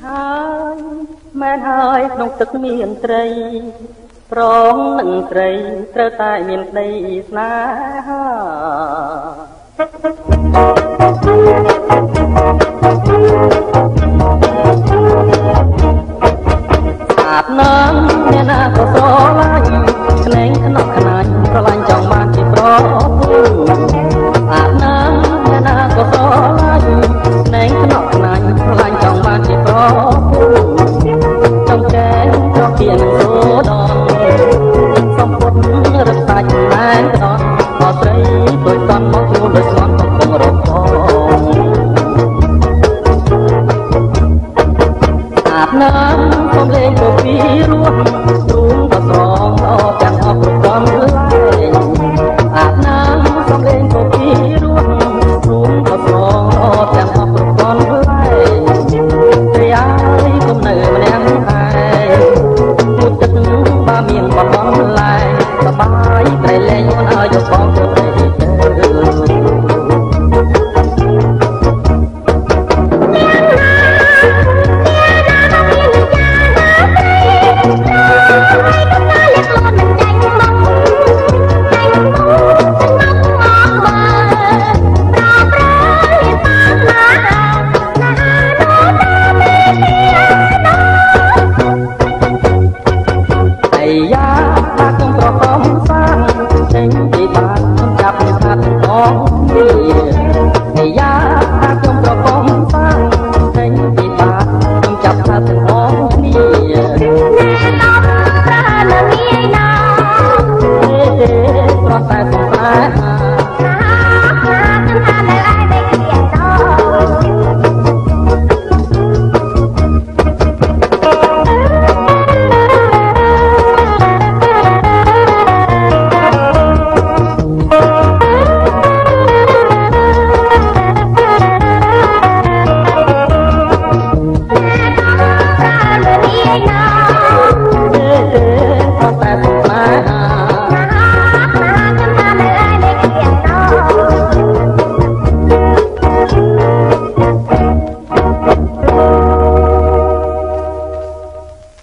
ហើយមែនហើយក្នុងទឹកមានត្រីប្រងនឹងត្រីត្រូវតែមានក្តីស្នេហាអាប់ណាស់អ្នកណាក៏ស្រឡាញ់ក្លែងខ្នក់ខ្នាញ់ស្រឡាញ់ចង់បានជាប្រពន្ធអាប់ណាស់អ្នកណាក៏ស្រឡាញ់ក្លែងខ្នក់ខ្នាញ់ស្រឡាញ់ចង់បានជាប្រពន្ធចង់ចែងប្រគៀនសូដនសំពត់រឹតសាច់ណែនក្តន់អស្រីដូចតន់មកខ្លួនដូចស្មន់កំពុងរំពងអាប់ណាស់សូមលេងទៅពីរស់